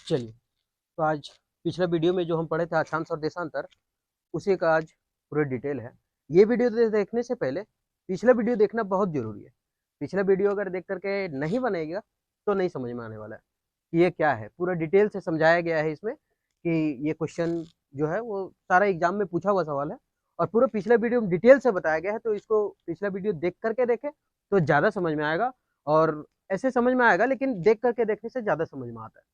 चलिए, तो आज पिछला वीडियो में जो हम पढ़े थे अक्षांश और देशांतर, उसी का आज पूरा डिटेल है। ये वीडियो देखने से पहले पिछला वीडियो देखना बहुत जरूरी है। पिछला वीडियो अगर देख करके नहीं बनेगा तो नहीं समझ में आने वाला है कि ये क्या है। पूरा डिटेल से समझाया गया है इसमें कि ये क्वेश्चन जो है वो सारा एग्जाम में पूछा हुआ सवाल है और पूरा पिछला वीडियो में डिटेल से बताया गया है। तो इसको पिछला वीडियो देख करके देखें तो ज़्यादा समझ में आएगा, और ऐसे समझ में आएगा लेकिन देख करके देखने से ज़्यादा समझ में आता है।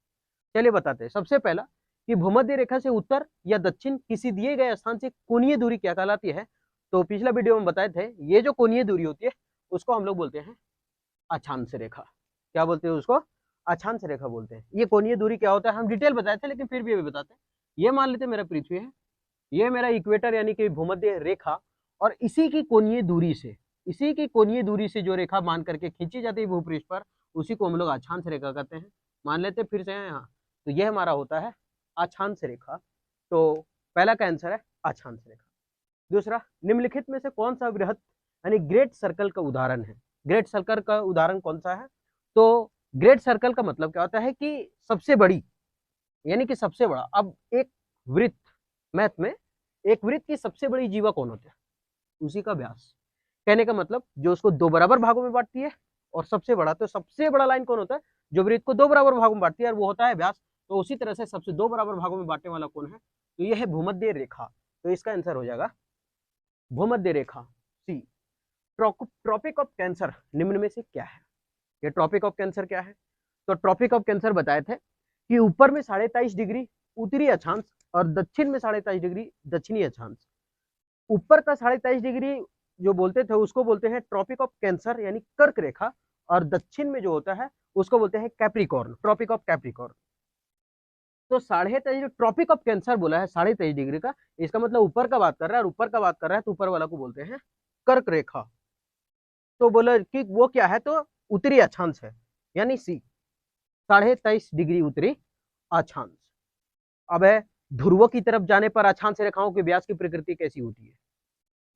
चलिए बताते हैं। सबसे पहला कि भूमध्य रेखा से उत्तर या दक्षिण किसी दिए गए स्थान से कोणीय दूरी क्या कहलाती है। तो पिछला वीडियो में बताए थे, ये जो कोणीय दूरी होती है उसको हम लोग बोलते हैं अक्षांश रेखा। क्या बोलते हैं उसको? अक्षांश रेखा बोलते हैं। ये कोणीय दूरी क्या होता है हम डिटेल बताए थे, लेकिन फिर भी अभी बताते हैं। ये मान लेते मेरा पृथ्वी है, ये मेरा इक्वेटर यानी कि भूमध्य रेखा, और इसी की कोणीय दूरी से जो रेखा मान करके खींची जाती है भूपृष्ठ पर, उसी को हम लोग अक्षांश रेखा कहते हैं। मान लेते फिर से हैं यहाँ, तो यह हमारा होता है अक्षांश रेखा। तो पहला का आंसर है अक्षांश रेखा। दूसरा, निम्नलिखित में से कौन सा वृहत यानी ग्रेट सर्कल का उदाहरण है? ग्रेट सर्कल का उदाहरण कौन सा है? तो ग्रेट सर्कल का मतलब क्या होता है कि सबसे बड़ी, यानी कि सबसे बड़ा। अब एक वृत्त, मैथ में एक वृत्त की सबसे बड़ी जीवा कौन होती है? उसी का व्यास। कहने का मतलब जो उसको दो बराबर भागों में बांटती है और सबसे बड़ा, तो सबसे बड़ा लाइन कौन होता है? जो वृत्त को दो बराबर भागों में बांटती है, और वो होता है व्यास। तो उसी तरह से सबसे दो बराबर भागों में बांटने वाला कौन है? तो यह है भूमध्य रेखा। तो इसका आंसर हो जाएगा भूमध्य रेखा, सी। ट्रॉपिक ऑफ कैंसर निम्न में से क्या है? ये ट्रॉपिक ऑफ कैंसर क्या है? तो ट्रॉपिक ऑफ कैंसर बताए थे कि ऊपर में 23.5 डिग्री उत्तरी अक्षांश और दक्षिण में 23.5 डिग्री दक्षिणी अक्षांश। ऊपर का 23.5 डिग्री जो बोलते थे उसको बोलते हैं ट्रॉपिक ऑफ कैंसर यानी कर्क रेखा, और दक्षिण में जो होता है उसको बोलते हैं कैप्रिकॉर्न, ट्रॉपिक ऑफ कैप्रिकॉर्न। तो 23.5 ट्रॉपिक ऑफ कैंसर बोला है 23.5 डिग्री का, इसका मतलब ऊपर का बात कर रहा है, और ऊपर का बात कर रहा है तो ऊपर वाला को बोलते हैं कर्क रेखा। तो बोला कि वो क्या है? तो उत्तरी अक्षांश है, यानी सी, 23.5 डिग्री उत्तरी अक्षांश। अब है, ध्रुवों की तरफ जाने पर अक्षांश रेखाओं के व्यास की प्रकृति कैसी होती है?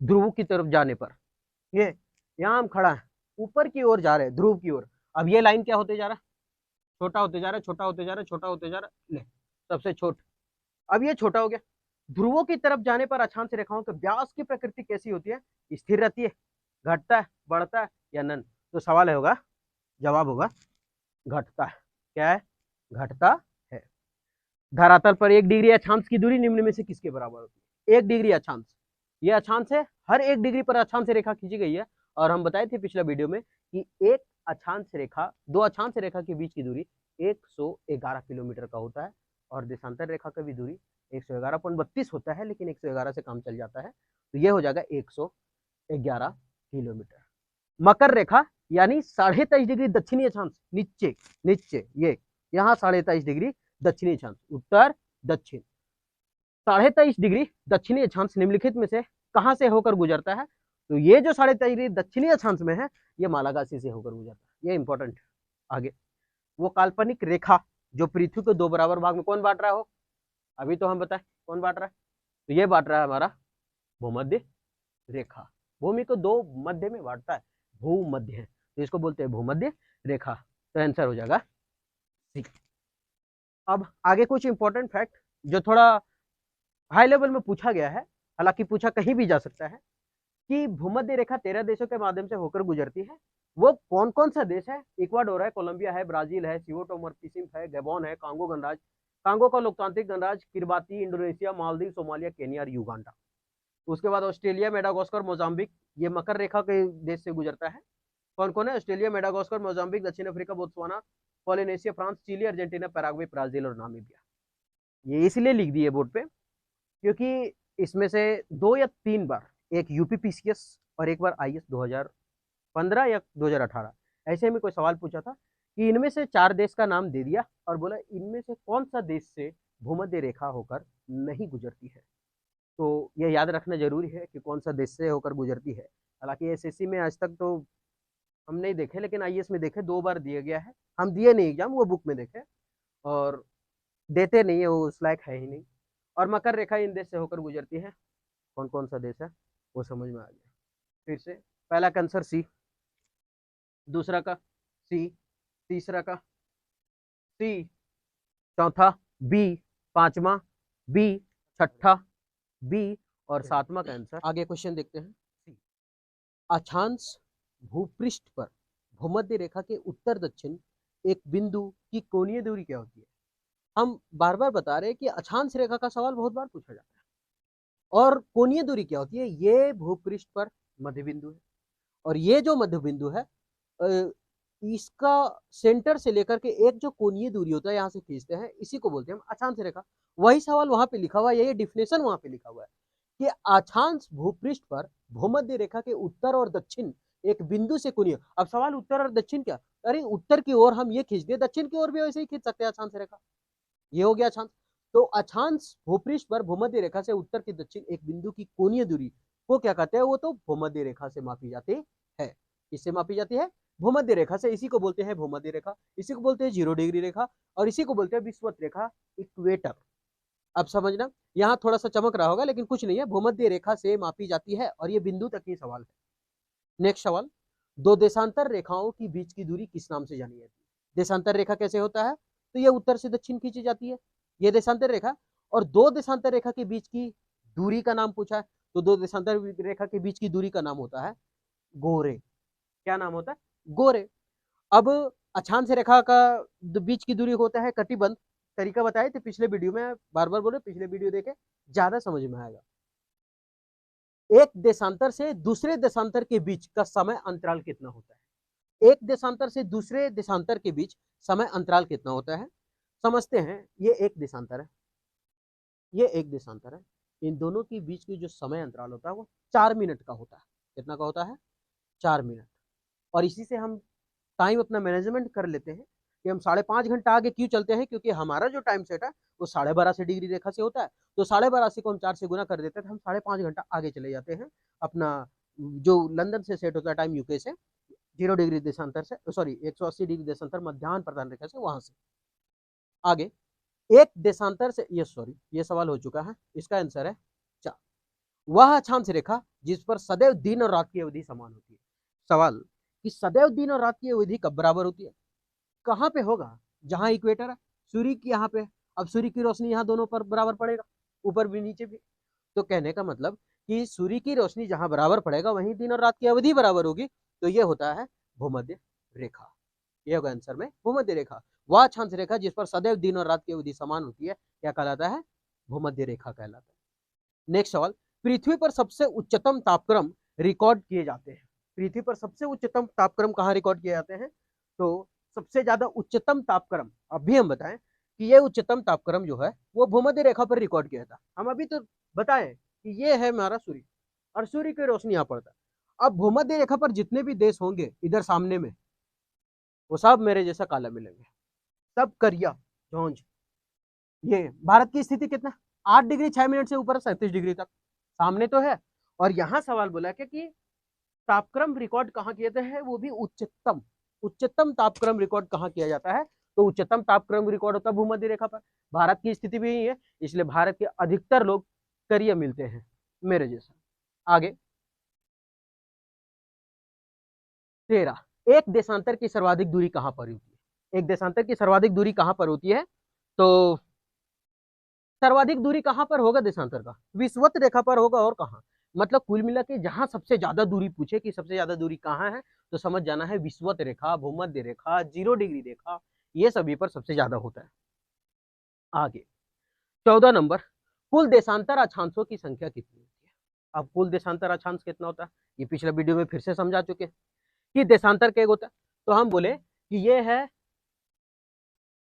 ध्रुव की तरफ जाने पर, ये यहाँ हम खड़ा है, ऊपर की ओर जा रहे हैं, ध्रुव की ओर। अब ये लाइन क्या होते जा रहा है? छोटा होते जा रहा है, छोटा होते जा रहा है, छोटा होते जा रहा है, ले सबसे छोट। अब ये छोटा हो गया। ध्रुवों की तरफ जाने पर अक्षांश रेखाओं के व्यास की प्रकृति कैसी होती है? स्थिर रहती है, घटता है, बढ़ता है या नन? तो सवाल होगा, जवाब होगा घटता है। क्या है? घटता है। धरातल पर 1 डिग्री अक्षांश की दूरी निम्न में से किसके बराबर होती है? 1 डिग्री अक्षांश, ये अक्षांश है, हर 1 डिग्री पर अक्षांश रेखा खींची गई है। और हम बताए थे पिछला वीडियो में कि एक अक्षांश रेखा, दो अक्षांश रेखा के बीच की दूरी 111 किलोमीटर का होता है, और देशांतर रेखा का भी दूरी 111.32 होता है, लेकिन 111 से काम चल जाता है, तो ये हो जाएगा 111 किलोमीटर। मकर रेखा यानी 23.5 डिग्री दक्षिणी अक्षांश, नीचे नीचे ये यहाँ 23.5 डिग्री दक्षिणी अक्षांश, उत्तर दक्षिण। 23.5 डिग्री दक्षिणी अक्षांश निम्नलिखित में से कहां से होकर गुजरता है? तो ये जो 23.5 डिग्री दक्षिणी अक्षांश में है, ये मालागासी से होकर गुजरता है। ये इंपॉर्टेंट। आगे, वो काल्पनिक रेखा जो पृथ्वी को दो बराबर भाग में कौन बांट रहा हो? अभी तो हम बताए कौन बांट रहा है, तो ये बांट रहा है हमारा भूमध्य रेखा। भूमि को दो मध्य में बांटता है, भूमध्य है, तो इसको बोलते हैं भूमध्य रेखा। तो आंसर हो जाएगा सी। अब आगे कुछ इंपॉर्टेंट फैक्ट जो थोड़ा हाई लेवल में पूछा गया है, हालांकि पूछा कहीं भी जा सकता है, कि भूमध्य रेखा 13 देशों के माध्यम से होकर गुजरती है। वो कौन कौन सा देश है? इक्वाडोर है, कोलंबिया है, ब्राजील है, सियो टोमर प्रिंसिप है, गैबोन है, कांगो गणराज्य, कांगो का लोकतांत्रिक गणराज्य, Kiribati, Indonesia, Maldives, Somalia, Kenya और युगांडा। उसके बाद ऑस्ट्रेलिया, मेडागास्कर, मोजाम्बिक, ये मकर रेखा के देश से गुजरता है। कौन कौन है? ऑस्ट्रेलिया, मेडागास्कर, मोजाम्बिक, दक्षिण Africa, Botswana, Polynesia, France, Chile, Argentina, Paraguay, Brazil और नामीबिया। ये इसलिए लिख दिए बोर्ड पे क्योंकि इसमें से 2 या 3 बार, एक यूपीपीसीएस और एक बार आईएएस 2015 या 2018, ऐसे में कोई सवाल पूछा था कि इनमें से 4 देश का नाम दे दिया और बोला इनमें से कौन सा देश से भूमध्य रेखा होकर नहीं गुजरती है। तो यह याद रखना जरूरी है कि कौन सा देश से होकर गुजरती है। हालांकि एसएससी में आज तक तो हम नहीं देखे, लेकिन आईएएस में देखे, 2 बार दिया गया है। हम दिए नहीं एग्जाम, वो बुक में देखे, और देते नहीं है, वो उस लायक है ही नहीं। और मकर रेखा इन देश से होकर गुजरती है। कौन कौन सा देश है वो समझ में आ गया। फिर से, पहला का आंसर सी, दूसरा का सी, तीसरा का सी, चौथा बी, पांचवा बी, छठा बी और सातवां का आंसर। आगे क्वेश्चन देखते हैं। अक्षांश भूपृष्ठ पर भूमध्य रेखा के उत्तर दक्षिण एक बिंदु की कोणीय दूरी क्या होती है? हम बार बार बता रहे हैं कि अक्षांश रेखा का सवाल बहुत बार पूछा जाता है। और कोणीय दूरी क्या होती है? ये भूपृष्ठ पर मध्य बिंदु है और ये जो मध्य बिंदु है इसका सेंटर से लेकर के एक जो कोणीय दूरी होता है यहाँ से खींचते हैं, इसी को बोलते हैं हम अक्षांश रेखा। वही सवाल वहां पे लिखा हुआ है, यही डिफिनेशन वहां पे लिखा हुआ है कि अक्षांश भूपृष्ठ पर भूमध्य रेखा के उत्तर और दक्षिण एक बिंदु से कोणीय। अब सवाल उत्तर और दक्षिण क्या? अरे उत्तर की ओर हम ये खींच दे, दक्षिण की ओर भी वैसे ही खींच सकते हैं अक्षांश रेखा। ये हो गया अक्षांश। तो अक्षांश भूपृष्ठ पर भूमध्य रेखा से उत्तर की दक्षिण एक बिंदु की कोणीय दूरी को क्या कहते हैं? वो तो भूमध्य रेखा से मापी जाती है। किससे मापी जाती है? भूमध्य रेखा से। इसी को बोलते हैं भूमध्य रेखा, इसी को बोलते हैं 0 डिग्री रेखा और इसी को बोलते हैं विषुवत रेखा, इक्वेटर। अब समझना, यहाँ थोड़ा सा चमक रहा होगा लेकिन कुछ नहीं है, भूमध्य रेखा से मापी जाती है और ये बिंदु तक ही सवाल है। नेक्स्ट सवाल, दो देशांतर रेखाओं की बीच की दूरी किस नाम से जानी जाती है? देशांतर रेखा कैसे होता है? तो ये उत्तर से दक्षिण खींची जाती है, ये देशांतर रेखा। और दो देशांतर रेखा के बीच की दूरी का नाम पूछा है, तो दो देशांतर रेखा के बीच की दूरी का नाम होता है गोरे। क्या नाम होता है? गोरे। अब अक्षांश रेखा का बीच की दूरी होता है कटिबंध। तरीका बताए थे पिछले वीडियो में, बार बार बोले पिछले वीडियो देखे, ज्यादा समझ में आएगा। एक देशांतर से दूसरे देशांतर के बीच का समय अंतराल कितना होता है? एक देशांतर से दूसरे देशांतर के बीच समय अंतराल कितना होता है? समझते हैं। ये एक देशांतर है, ये एक देशांतर है। इन दोनों के बीच की जो समय अंतराल होता है वो 4 मिनट का होता है। कितना का होता है? 4 मिनट। और इसी से हम टाइम अपना मैनेजमेंट कर लेते हैं कि हम 5.5 घंटा आगे क्यों चलते हैं, क्योंकि हमारा जो टाइम सेट है वो 12.5 डिग्री रेखा से होता है। तो 12.5 को हम 4 से गुना कर देते हैं तो हम 5.5 घंटा आगे चले जाते हैं अपना जो लंदन से सेट होता है टाइम, यूके से 0 डिग्री देशांतर से, सॉरी 180 डिग्री देशांतर मध्याह्न प्रधान रेखा से, वहां से आगे एक देशांतर से, ये सॉरी ये सवाल हो चुका है, इसका आंसर है 4। वह अक्षांश रेखा जिस पर सदैव दिन और रात की अवधि समान होती है। सवाल कि सदैव दिन और रात की अवधि कब बराबर होती है? कहाँ पे होगा? जहां इक्वेटर है, सूर्य की यहाँ पे। अब सूर्य की रोशनी यहाँ दोनों पर बराबर पड़ेगा, ऊपर भी नीचे भी। तो कहने का मतलब कि सूर्य की रोशनी जहां बराबर पड़ेगा वहीं दिन और रात की अवधि बराबर होगी। तो ये होता है भूमध्य रेखा। ये होगा आंसर में भूमध्य रेखा। वह अक्षांश रेखा जिस पर सदैव दिन और रात की अवधि समान होती है क्या कहलाता है? भूमध्य रेखा कहलाता है। नेक्स्ट सवाल, पृथ्वी पर सबसे उच्चतम तापक्रम रिकॉर्ड किए जाते हैं। पृथ्वी पर सबसे उच्चतम तापक्रम कहाँ रिकॉर्ड किए जाते हैं? तो सबसे ज्यादा उच्चतम तापक्रम अभी हम बताएं कि ये उच्चतम तापक्रम जो है वो भूमध्य रेखा पर रिकॉर्ड किया था। हम अभी तो बताएं कि ये है हमारा सूर्य और सूर्य की रोशनी यहाँ पड़ता है। अब भूमध्य रेखा पर जितने भी देश होंगे इधर सामने में, वो सब मेरे जैसा काला मिलेंगे, सब करिया झोंझ। ये भारत की स्थिति कितना? 8 डिग्री 6 मिनट से ऊपर 37 डिग्री तक सामने तो है। और यहाँ सवाल बोला कि तापक्रम रिकॉर्ड कहाँ किए जाते हैं? वो भी उच्चतम। उच्चतम तापक्रम रिकॉर्ड कहाँ किया जाता है? तो उच्चतम तापक्रम रिकॉर्ड होता है भूमध्य रेखा पर। भारत की स्थिति भी यही है, इसलिए भारत के अधिकतर लोग करिया मिलते हैं मेरे जैसा। आगे 13, एक देशांतर की सर्वाधिक दूरी कहाँ पर होती है? एक देशांतर की सर्वाधिक दूरी कहाँ पर होती है? तो सर्वाधिक दूरी कहाँ पर होगा देशांतर का? विषुवत रेखा पर होगा। और कहाँ? मतलब कुल मिला के जहां सबसे ज्यादा दूरी पूछे कि सबसे ज्यादा दूरी कहाँ है, तो समझ जाना है विषुवत रेखा, भूमध्य रेखा, 0 डिग्री रेखा, ये सभी पर सबसे ज्यादा होता है। आगे 14 नंबर, कुल देशांतर अक्षांशों की संख्या कितनी होती है? अब कुल देशांतर अक्षांश कितना होता है ये पिछले वीडियो में फिर से समझा चुके हैं कि देशांतर क्या होता है। तो हम बोले कि ये है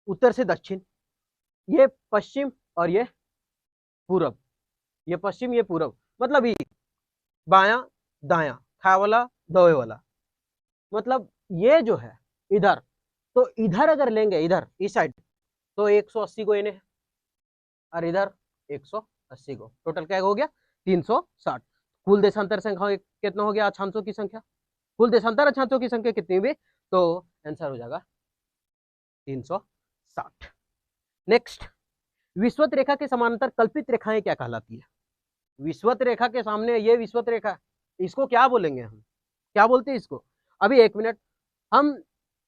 उत्तर से दक्षिण, ये पश्चिम और ये पूरब, ये पश्चिम ये पूरब, मतलब ये बायां दायां, खाए वाला दौए वाला, मतलब ये जो है इधर, तो इधर अगर लेंगे इधर इस साइड तो 180 को इन्हें, और इधर 180 को, टोटल क्या हो गया? 360। कुल देशांतर संख्या कितना हो गया? अक्षांशों की संख्या, कुल देशांतर अक्षांशों की संख्या कितनी हुई? तो आंसर हो जाएगा 360। नेक्स्ट, विषुवत रेखा के समानांतर कल्पित रेखाएं क्या कहलाती है? विषुवत रेखा के सामने ये विषुवत रेखा, इसको क्या बोलेंगे हम? क्या बोलते हैं इसको? अभी 1 मिनट, हम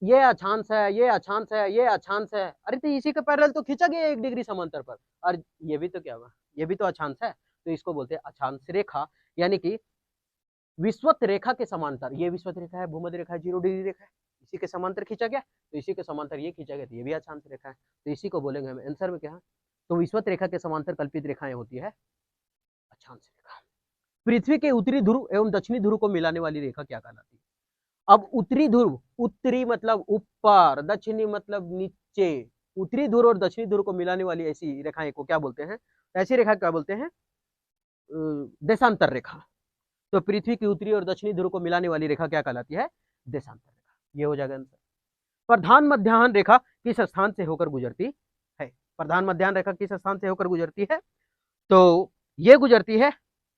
ये अक्षांश है, ये अक्षांश है, ये अक्षांश है, अरे तो इसी के पैरेलल तो खींचा गया 1 डिग्री समांतर पर, और ये भी तो क्या हुआ, ये भी तो अक्षांश है, तो इसको बोलते हैं अक्षांश रेखा, यानी कि विषुवत रेखा के समांतर, ये विषुवत रेखा है, भूमध्य रेखा है, 0 डिग्री रेखा है, इसी के समांतर खींचा गया, तो इसी के समांतर ये खींचा गया, तो ये भी अक्षांश रेखा है, तो इसी को बोलेंगे हम आंसर में क्या है, तो विषुवत रेखा के समांतर कल्पित रेखाएं होती है अक्षांश रेखा। पृथ्वी के उत्तरी ध्रुव एवं दक्षिणी ध्रुव को मिलाने वाली रेखा क्या कहलाती है? अब उत्तरी ध्रुव, उत्तरी मतलब ऊपर, दक्षिणी मतलब नीचे, उत्तरी ध्रुव और दक्षिणी ध्रुव को मिलाने वाली ऐसी रेखाएं को क्या बोलते हैं? ऐसी रेखा क्या बोलते हैं? देशांतर रेखा। तो पृथ्वी की उत्तरी और दक्षिणी ध्रुव को मिलाने वाली रेखा क्या कहलाती है? देशांतर रेखा। ये हो जाएगा आंसर। प्रधान मध्याह्न रेखा किस स्थान से होकर गुजरती है? प्रधान मध्याह्न रेखा किस स्थान से होकर गुजरती है? तो ये गुजरती है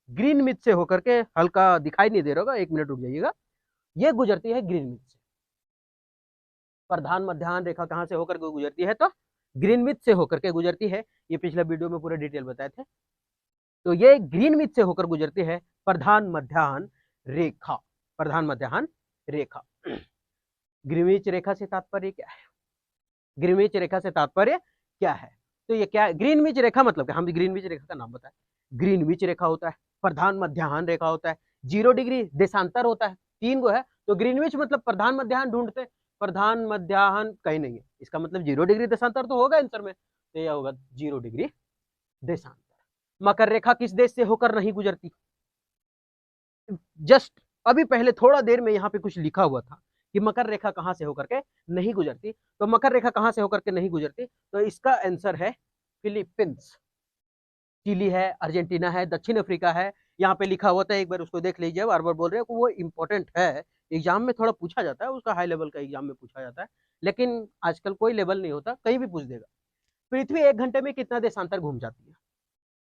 ग्रीनविच से होकर के, हल्का दिखाई नहीं दे रहा होगा, 1 मिनट रुक जाइएगा, ये गुजरती है ग्रीनविच से। प्रधान मध्याह्न रेखा कहां से होकर गुजरती है? तो ग्रीनविच से होकर के गुजरती है, ये पिछले वीडियो में पूरे डिटेल बताए थे। तो ये ग्रीनविच से होकर गुजरती है प्रधान मध्याह्न रेखा, प्रधान मध्याह्न रेखा। ग्रीनविच रेखा से तात्पर्य क्या है? ग्रीनविच रेखा से तात्पर्य क्या है? तो ये क्या है? ग्रीनविच रेखा मतलब क्या? हम ग्रीनविच रेखा का नाम बताएं। ग्रीनविच रेखा होता है, प्रधान मध्याह्न रेखा होता है, 0 डिग्री देशांतर होता है, 3 गो है, तो ग्रीनविच मतलब प्रधान मध्याह्न ढूंढते, प्रधान मध्याह्न कहीं नहीं है, इसका मतलब 0 डिग्री देशांतर तो होगा आंसर में, तो यह होगा 0 डिग्री देशांतर। मकर रेखा किस देश से होकर नहीं गुजरती? जस्ट अभी पहले थोड़ा देर में यहाँ पे कुछ लिखा हुआ था कि मकर रेखा कहां से होकर के नहीं गुजरती, तो मकर रेखा कहां से होकर के नहीं गुजरती, तो इसका आंसर है फिलीपींस। चिली है, अर्जेंटीना है, दक्षिण अफ्रीका है, यहाँ पे लिखा हुआ था, एक बार उसको देख लीजिए, बार बार बोल रहे हैं, वो इंपॉर्टेंट है, एग्जाम में थोड़ा पूछा जाता है, उसका हाई लेवल का एग्जाम में पूछा जाता है, लेकिन आजकल कोई लेवल नहीं होता, कहीं भी पूछ देगा। पृथ्वी 1 घंटे में कितना देशांतर घूम जाती है?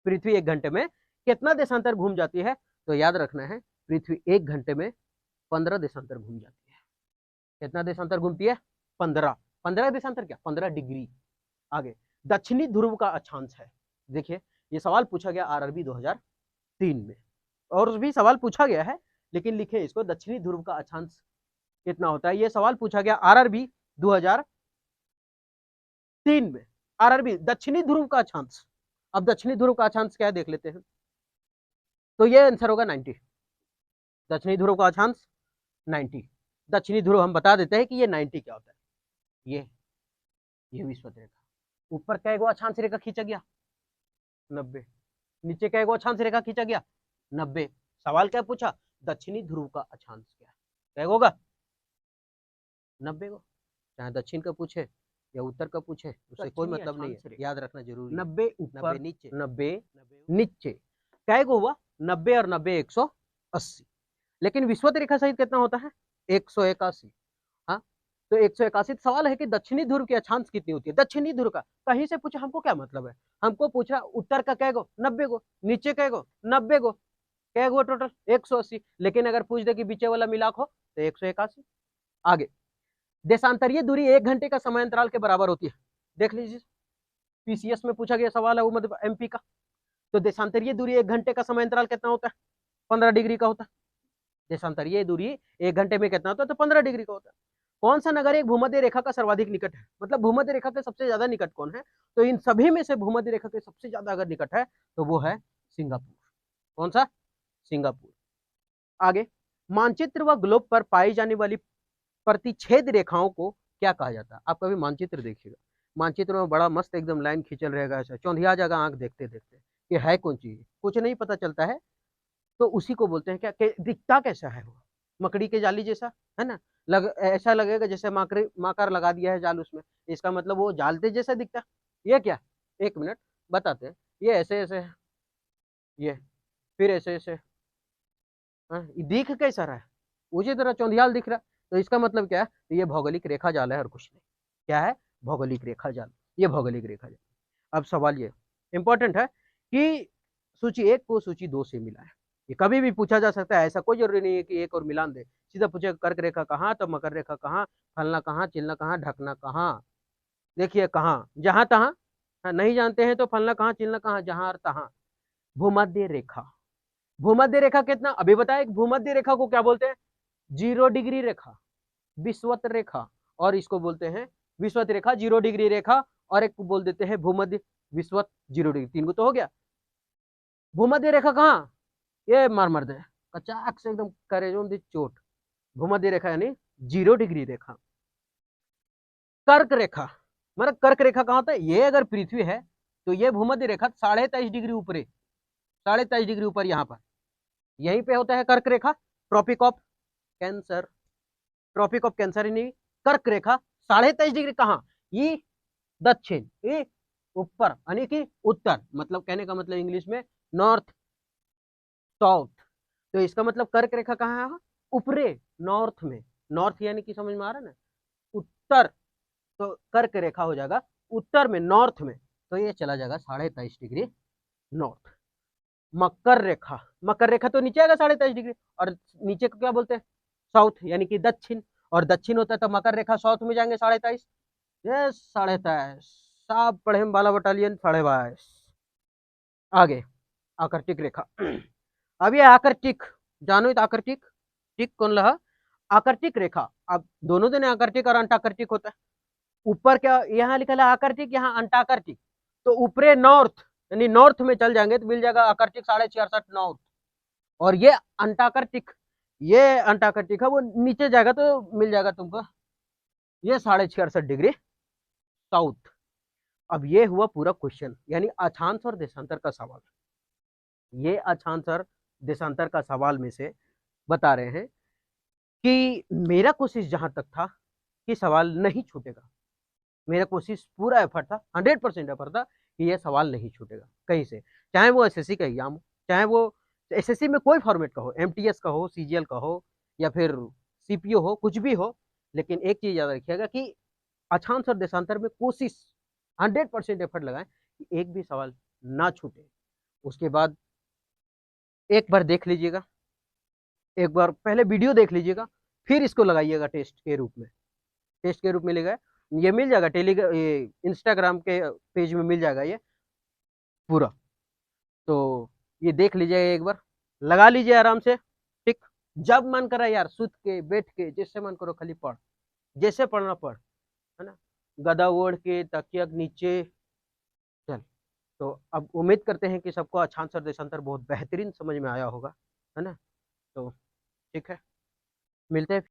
पृथ्वी 1 घंटे में कितना देशांतर घूम जाती है? तो याद रखना है, पृथ्वी 1 घंटे में 15 देशांतर घूम जाती है। कितना देशांतर घूमती है? 15। 15 देशांतर क्या? 15 डिग्री। आगे, दक्षिणी ध्रुव का अक्षांश है। देखिए, ये सवाल पूछा गया आरआरबी 2003 में, और भी सवाल पूछा गया है, लेकिन लिखे इसको, दक्षिणी ध्रुव का अक्षांश कितना होता है? ये सवाल पूछा गया आरआरबी 2003 में, आरआरबी दक्षिणी ध्रुव का अक्षांश। अब दक्षिणी ध्रुव का अक्षांश क्या है देख लेते हैं, तो ये आंसर होगा 90। दक्षिणी ध्रुव का अक्षांश 90। दक्षिणी ध्रुव हम बता देते हैं कि ये 90 क्या होता है, ये विषुवत रेखा। ऊपर क्या गो अक्षांश रेखा खींचा गया? 90। नीचे क्या गो अक्षांश रेखा खींचा गया? 90। सवाल क्या पूछा? दक्षिणी ध्रुव का अक्षांश क्या होगा? 90 को, चाहे दक्षिण का पूछे या उत्तर का पूछे, उससे कोई मतलब नहीं है, याद रखना जरूरी। 90 ऊपर, 90 नीचे, क्या हुआ? 90 और 90 180। लेकिन विषुवत रेखा सहित कितना होता है? 181। हाँ, तो 181। सवाल है कि दक्षिणी ध्रुव की अक्षांश कितनी होती है? दक्षिणी ध्रुव का कहीं से पूछा, हमको क्या मतलब है? हमको पूछ रहा उत्तर का क्या गो? 90 गो, नीचे क्या गो? 90 गो, क्या गो टोटल? 180। लेकिन अगर पूछ दे कि बीचे वाला मिलाक हो तो 181। आगे, देशांतरीय दूरी 1 घंटे का समय अंतराल के बराबर होती है। देख लीजिए, पीसीएस में पूछा गया सवाल है वो, मतलब एमपी का। तो देशांतरीय दूरी 1 घंटे का समय अंतराल कितना होता है? 15 डिग्री का होता है। देशांतरीय दूरी 1 घंटे में कितना होता है? तो 15 डिग्री का होता है। कौन सा नगर एक भूमध्य रेखा का सर्वाधिक निकट है? मतलब भूमध्य रेखा के सबसे ज्यादा निकट कौन है? तो इन सभी में से भूमध्य रेखा के सबसे ज्यादा अगर निकट है तो वो है सिंगापुर। कौन सा? सिंगापुर। आगे, मानचित्र व ग्लोब पर पाई जाने वाली प्रतिच्छेद रेखाओं को क्या कहा जाता है? आप कभी मानचित्र देखिएगा, मानचित्र में बड़ा मस्त एकदम लाइन खींचल रहेगा, ऐसा चौंधिया जाएगा आंख देखते देखते, ये है कौन चीज, कुछ नहीं पता चलता है, तो उसी को बोलते हैं क्या? दिखता कैसा है वो? मकड़ी के जाली जैसा है ना, ऐसा लगेगा जैसे माकर लगा दिया है जाल उसमें, इसका मतलब वो जालते जैसा दिखता है। ये क्या? 1 मिनट बताते हैं। ये ऐसे ऐसे है, ये फिर ऐसे ऐसे, दिख कैसा रहा है? उसी तरह चौंधियाल दिख रहा है, तो इसका मतलब क्या है? तो ये भौगोलिक रेखा जाल है और कुछ नहीं। क्या है? भौगोलिक रेखा जाल, ये भौगोलिक रेखा जाल। अब सवाल ये इंपॉर्टेंट है कि सूची 1 को सूची 2 से मिला है, ये कभी भी पूछा जा सकता है, ऐसा कोई जरूरी नहीं है कि एक और मिलान दे, सीधा पूछे कर्क रेखा कहाँ, तो मकर रेखा कहाँ, फलना कहाँ, चिलना कहाँ, ढकना कहाँ। देखिए कहाँ, जहां तहां, नहीं जानते हैं तो फलना कहाँ चिलना कहाँ, जहां तहां। भूमध्य रेखा, भूमध्य रेखा कितना अभी बताए? भूमध्य रेखा को क्या बोलते हैं? 0 डिग्री रेखा, विषुवत रेखा और इसको बोलते हैं विषुवत रेखा 0 डिग्री रेखा, और एक को बोल देते हैं भूमध्य विषुवत 0 डिग्री। 3 को तो हो गया। भूमध्य रेखा कहाँ, ये मार मर दे कचाक से एकदम करेजों दी चोट। भूमध्य रेखा यानी 0 डिग्री रेखा। कर्क रेखा, मतलब कर्क रेखा कहाँ होता है, ये अगर पृथ्वी है तो ये भूमध्य रेखा 23.5 डिग्री ऊपर, 23.5 डिग्री ऊपर यहाँ पर, यहीं पे होता है कर्क रेखा। Tropic of cancer, tropic of cancer यानी कर्क रेखा 23.5 डिग्री कहाँ, ये दक्षिण, ये ऊपर यानी कि उत्तर, मतलब कहने का मतलब इंग्लिश में नॉर्थ साउथ। तो इसका मतलब कर्क रेखा कहाँ है, ऊपरे नॉर्थ में, नॉर्थ यानी कि समझ में आ रहा है ना, उत्तर। तो कर्क रेखा हो जाएगा उत्तर में, नॉर्थ में, तो ये चला जाएगा 23.5 डिग्री नॉर्थ। मकर रेखा, मकर रेखा तो नीचे आएगा 23.5 डिग्री, और नीचे को क्या बोलते हैं, साउथ यानी कि दक्षिण, और दक्षिण होता है तो मकर रेखा साउथ में जाएंगे 23.5, ये 23.5, साहब पढ़े हम बाला बटालियन 22.5। आगे आकर्टिक रेखा। अब ये आकर्टिक जानो, तो आकर्टिक टिक कौन लहा, आकर्टिक रेखा। अब दोनों दिन आकर्टिक और अंटाकर्टिक होता है। ऊपर क्या यहाँ लिखा है आकर्टिक, यहाँ अंटाकर्टिक, तो ऊपरे नॉर्थ यानी नॉर्थ में चल जाएंगे तो मिल जाएगा आकर्टिक 66.5 नॉर्थ, और ये अंटाकर्टिक, ये अंटाकर्टिक है वो नीचे जाएगा तो मिल जाएगा तुमको ये 66.5 डिग्री साउथ। अब ये हुआ पूरा क्वेश्चन, यानी अक्षांश और देशांतर का सवाल। ये अक्षांश और देशांतर का सवाल में से बता रहे हैं कि मेरा कोशिश जहां तक था कि सवाल नहीं छूटेगा, मेरा कोशिश पूरा एफर्ट था, 100% एफर्ट था कि यह सवाल नहीं छूटेगा कहीं से, चाहे वो एसएससी का एग्जाम हो, चाहे वो एसएससी में कोई फॉर्मेट का हो, एमटीएस का हो, सीजीएल का हो, या फिर सीपीओ हो, कुछ भी हो। लेकिन एक चीज याद रखिएगा कि अक्षांश और देशांतर में कोशिश 100% एफर्ट लगाएं कि एक भी सवाल ना छूटे। उसके बाद एक बार देख लीजिएगा, एक बार पहले वीडियो देख लीजिएगा, फिर इसको लगाइएगा टेस्ट के रूप में, टेस्ट के रूप में लेगा, ये मिल जाएगा इंस्टाग्राम के पेज में मिल जाएगा ये पूरा। तो ये देख लीजिए, एक बार लगा लीजिए आराम से, ठीक। जब मन करा यार सुत के बैठ के जैसे मन करो खाली पढ़, जैसे पढ़ना पढ़, है ना, गदा ओढ़ के तकिया नीचे चल। तो अब उम्मीद करते हैं कि सबको अक्षांश और देशांतर बहुत बेहतरीन समझ में आया होगा, है ना। तो ठीक है, मिलते हैं।